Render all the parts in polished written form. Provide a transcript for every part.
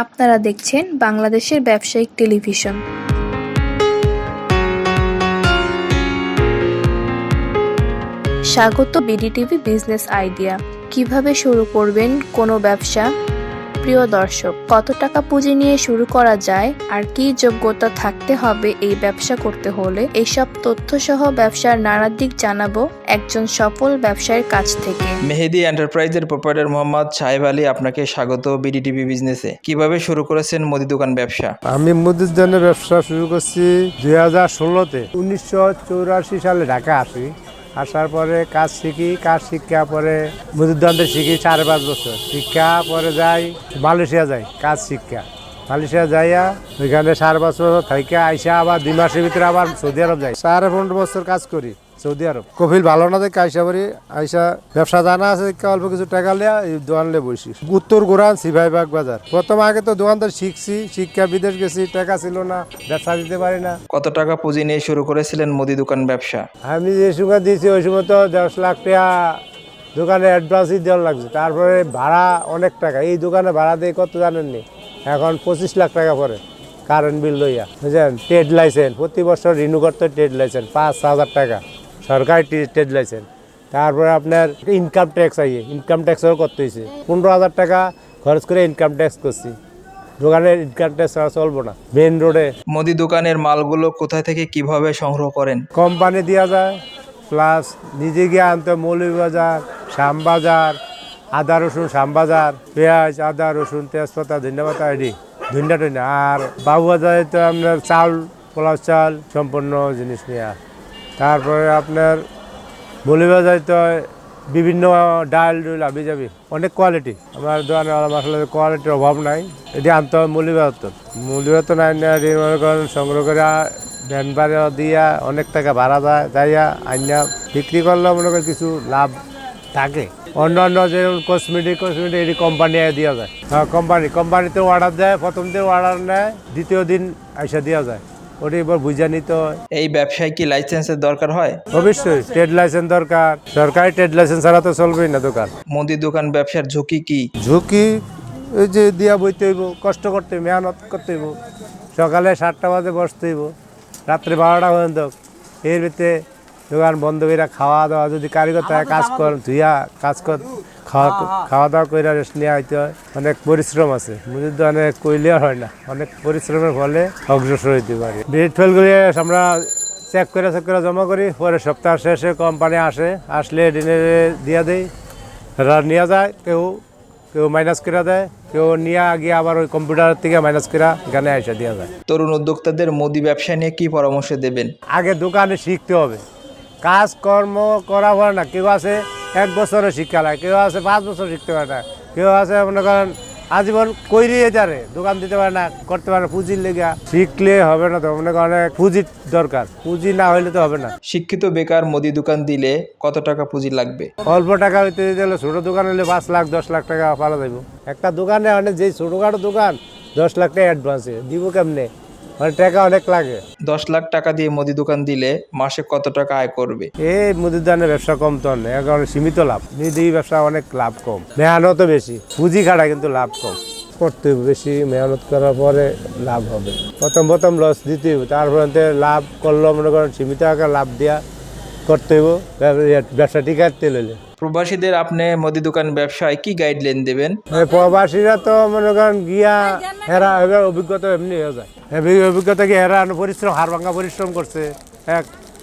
আপনারা দেখছেন বাংলাদেশের ব্যবসায়িক টেলিভিশন। স্বাগত বিডিটিভি বিজনেস আইডিয়া। কিভাবে শুরু করবেন কোনো ব্যবসা? প্রিয় দর্শক, কত টাকা পুঁজি নিয়ে শুরু করা যায় আর কি যোগ্যতা থাকতে হবে এই ব্যবসা করতে হলে, এইসব তথ্য সহ ব্যবসার নানা দিক জানাবো একজন সফল ব্যবসায়ীর কাছ থেকে। মেহেদি এন্টারপ্রাইজের প্রোপাইটার মোহাম্মদ সাহেব আলী, আপনাকে স্বাগত বিডিটিভি বিজনেসে। কিভাবে শুরু করেছেন মুদি দোকান ব্যবসা? আমি মুদির দোকানের ব্যবসা শুরু করছি 2016-তে। 1984 সালে ঢাকা আসি। আসার পরে কাজ শিখি, কাজ শিক্ষা পরে মুদির দোকানটা শিখি 4-5 বছর। শিক্ষা পরে যাই মালয়েশিয়া, যাই কাজ শিক্ষা মালয়েশিয়া যাইয়া ওইখানে 4 বছর থাইকা আইসা আবার 2 মাসের ভিতরে আবার সৌদি আরব যাই। 4-15 বছর কাজ করি সৌদি আরব। কফিল ভালো না দেখে আইসা করি, আইসা ব্যবসা জানা আছে অল্প কিছু টাকা লিয়া এই দোকানে বসি। উত্তর গোরান সিভাইবাগ বাজার। প্রথম আগে তো দোকানদার শিখছি, শিক্ষা বিদেশ গেছি, টাকা ছিল না, ব্যবসা দিতে পারি না। কত টাকা পুঁজি নিয়ে শুরু করেছিলেন মুদি দোকান ব্যবসা? আমি যে সময় দিয়েছি ওই সময় তো 10 লাখ টাকা দোকানে অ্যাডভান্সই দেওয়ার লাগছে। তারপরে ভাড়া অনেক টাকা, এই দোকানে ভাড়া দিয়ে কত জানেননি, এখন 25 লাখ টাকা পরে কারেন্ট বিল লইয়া, বুঝলেন। ট্রেড লাইসেন্স প্রতি বছর রিনিউ করতে, ট্রেড লাইসেন্স 5,000 টাকা সরকারি ট্রেড লাইসেন্স। তারপরে আপনার ইনকাম ট্যাক্স আইয়ে, ইনকাম ট্যাক্সও করতে হয়েছে 15,000 টাকা খরচ করে ইনকাম ট্যাক্স করছি। দোকানের ইনকাম ট্যাক্স ছাড়া চলবো না। মেন রোডে মুদি দোকানের মালগুলো কোথায় থেকে কিভাবে সংগ্রহ করেন? কোম্পানি দেওয়া যায়, প্লাস নিজে গিয়ে আনতে মৌলভীবাজার, শ্যামবাজার, আদা রসুন শ্যামবাজার, পেঁয়াজ আদা রসুন তেজপাতা ধন্যবাদ আইডি ধন্যা টন্যা। আর বাবুবাজারে তো আপনার চাল, পোলাও চাল সম্পূর্ণ জিনিস নেওয়া। তারপরে আপনার মৌলভীবাজারে তো বিভিন্ন ডাল ডুল আবি যাবি, অনেক কোয়ালিটি। আমার দোকানে মশলার কোয়ালিটির অভাব নাই। এটি আনতে হবে মৌলভীবাজার নাই না, মনে করেন সংগ্রহ করে ভ্যান ভাড়া দিয়া অনেক টাকা ভাড়া যায়, যাইয়া আইনা বিক্রি করলে মনে করেন কিছু লাভ থাকে। অন্য যেমন কসমেটিক এটি কোম্পানি দেওয়া যায়। হ্যাঁ, কোম্পানিতে অর্ডার দেয়, প্রথম দিন অর্ডার নেয়, দ্বিতীয় দিন আইসা দেওয়া যায়। ওটি এবার বুঝে নিতে হয়। এই ব্যবসায় কি লাইসেন্সের দরকার হয়? অবশ্যই ট্রেড লাইসেন্স দরকার, সরকারি ট্রেড লাইসেন্স ছাড়া তো চলবেই না দোকান। মুদি দোকান ব্যবসার ঝুঁকি কি? ঝুঁকি এই যে দিয়া বইতে হইব, কষ্ট করতে হইব, মেহনত করতে হইব। সকালে 7টা বাজে বসতে হইব, রাত্রে 12টা পর্যন্ত। এর ভিতরে দোকান বন্ধ করে খাওয়া দাওয়া, যদি কারিগর থাকে কাজ কর ধুইয়া কাজ কর, খাওয়া দাওয়া করে রেস্ট নেওয়া হইতে হয়। অনেক পরিশ্রম আছে মুদির দোকানে, কইলে হয় না। অনেক পরিশ্রমের ফলে অগ্রসর হইতে পারে। বিট ফেল করে আমরা চেক করে জমা করি, পরে সপ্তাহ শেষে কোম্পানি আসলে দিনে দিয়া দেয়, নিয়ে যায়। কেউ মাইনাস করে দেয়, কেউ নিয়ে গিয়ে আবার ওই কম্পিউটার থেকে মাইনাস করে এখানে এসে দেওয়া যায়। তরুণ উদ্যোক্তাদের মুদি ব্যবসা নিয়ে কি পরামর্শ দেবেন? আগে দোকানে শিখতে হবে, কাজকর্ম করা হয় না। কেউ আছে 1 বছরে শিক্ষা লাগে, কেউ আছে 5 বছর শিখতে পারে না, কেউ আছে মনে করেন আজীবন কইরিয়ে যারে দোকান দিতে পারে না, করতে পারে না। পুঁজির লেগে শিখলে হবে না তো, মনে করেন অনেক পুঁজির দরকার, পুঁজি না হইলে তো হবে না। শিক্ষিত বেকার মুদি দোকান দিলে কত টাকা পুঁজি লাগবে? অল্প টাকা হইতে দিলে, ছোটো দোকান হলে 5 লাখ 10 লাখ টাকা পাওয়া যাইব। একটা দোকানে অনেক, যে ছোটোখাটো দোকান 10 লাখ টাকা অ্যাডভান্সে দিব কেমনে, মানে টাকা অনেক লাগে। 10 লাখ টাকা দিয়ে মুদি দোকান দিলে মাসে কত টাকা আয় করবে? এই মুদির দোকানের ব্যবসা কম তো নেই, এখন সীমিত লাভ। মুদি ব্যবসা অনেক লাভ কম, মেহনতও বেশি, পুঁজি খাটা কিন্তু লাভ কম। করতে হবে বেশি, মেহনত করার পরে লাভ হবে। প্রথম লস দিতে হবে, তারপরে লাভ করলেও মনে করেন সীমিত আকার লাভ দিয়া করতে হবে ব্যবসা টিকাতে লইলে। প্রবাসীদের আপনি মুদি দোকান ব্যবসায় কি গাইডলাইন দেবেন? প্রবাসীরা তো মনে করেন গিয়া হেরা এবার অভিজ্ঞতা এমনি হয়ে যায়। অভিজ্ঞতা কি হেরা পরিশ্রম, হাড় ভাঙা পরিশ্রম করছে।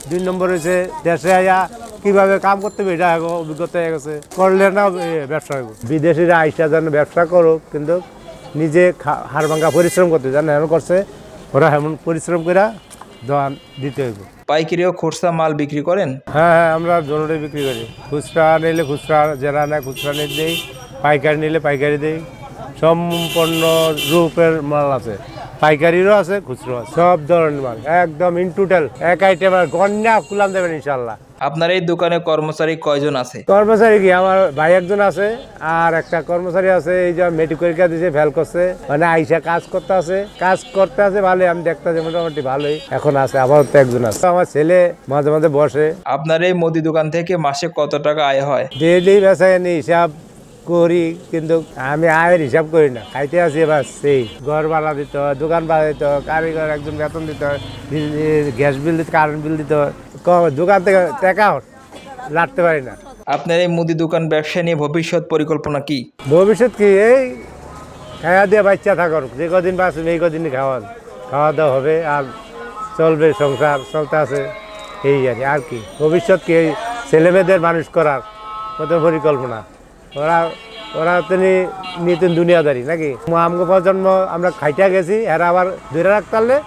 2 নম্বর হয়েছে দেশে আয়া কিভাবে কাম করতে হবে, এটা অভিজ্ঞতা হয়ে গেছে, করলে না ব্যবসা হইব। বিদেশিরা আইসা যেন ব্যবসা করুক, কিন্তু নিজে হাড় ভাঙা পরিশ্রম করতে জানে, এমন করছে ওরা এমন পরিশ্রম করে দোকান দিতে হইব। পাইকারি ও খুচরা মাল বিক্রি করেন? হ্যাঁ, আমরা জোরে বিক্রি করি। খুচরা নিলে খুচরা, যারা নেয় খুচরা নিয়ে দেই, পাইকারি নিলে পাইকারি দেই। সম্পূর্ণ রূপের মাল আছে, পাইকারিরও আছে, খুচরো আছে, সব ধরনের মাল একদম ইন টোটাল এক আইটেমের গন্যা খুলাম দেবেন ইনশাল্লাহ। আপনার এই দোকানে কর্মচারী কয়জন আছে? কর্মচারী কি আমার ভাই একজন আছে, আর একটা কর্মচারী আছে এই যে মেট্রিক পরীক্ষা দিয়েছে, ফেল করছে, মানে আইসা কাজ করতে আছে ভালোই। আমি দেখতে আছি মোটামুটি ভালোই এখন আছে। আপাতত একজন আছে, আমার ছেলে মাঝে মাঝে বসে। আপনার এই মুদি দোকান থেকে মাসে কত টাকা আয় হয়? ডেইলি বেচা কিনি হিসাব করি, কিন্তু আমি আয়ের হিসাব করি না, খাইতে আছি এবার সেই ঘর ভাড়া দিতে হয়, দোকান ভাড়া দিতে হয়, কারিগর একজন বেতন দিতে হয়, গ্যাস বিল দিতে, কারেন্ট বিল দিতে হয়, দোকান থেকে টাকা লাটতে পারি না। আপনার এই মুদি দোকান ব্যবসা নিয়ে ভবিষ্যৎ পরিকল্পনা কি? ভবিষ্যৎ কি, এই খাওয়া দিয়ে বাচ্চা থাকার, যে কদিন বাঁচবে এই কদিনই খাওয়া দাওয়া হবে, আর চলবে, সংসার চলতে আছে, এই আর কি। ভবিষ্যৎ কি, এই ছেলেমেয়েদের মানুষ করার মতো পরিকল্পনা। ওরা তিনি নিতেন দুনিয়াদারি নাকি, আমগো প্রজন্ম আমরা খাইটা গেছি, এরা আবার ধরে রাখতে পারলে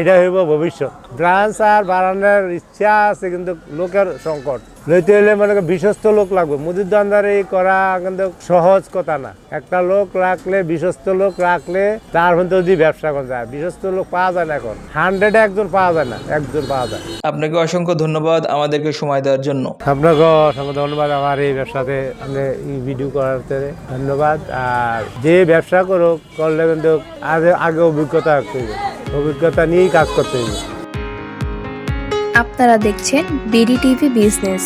এটা হইব ভবিষ্যৎ। ব্রাঞ্চ আর বাড়ানোর ইচ্ছা আছে, কিন্তু লোকের সংকট, লইতে হলে মনে করেন বিশ্বস্ত লোক লাগবে। মুদির দোকানদারি করা কিন্তু সহজ কথা না। একটা লোক রাখলে, বিশ্বস্ত লোক রাখলে তার মধ্যে যদি ব্যবসা করা যায়, বিশ্বস্ত লোক পাওয়া যায় না এখন, 100 একজন পাওয়া যায় না, একজন পাওয়া যায়। আপনাকে অসংখ্য ধন্যবাদ আমাদেরকে সময় দেওয়ার জন্য। আপনাকে অসংখ্য ধন্যবাদ আমার এই ব্যবসাতে আপনি এই ভিডিও করাতে ধন্যবাদ। আর যে ব্যবসা করলে কিন্তু আগে অভিজ্ঞতা রাখতে হবে, অভিজ্ঞতা নিয়েই কাজ করতে হবে। আপনারা দেখছেন বিডিটিভি বিজনেস।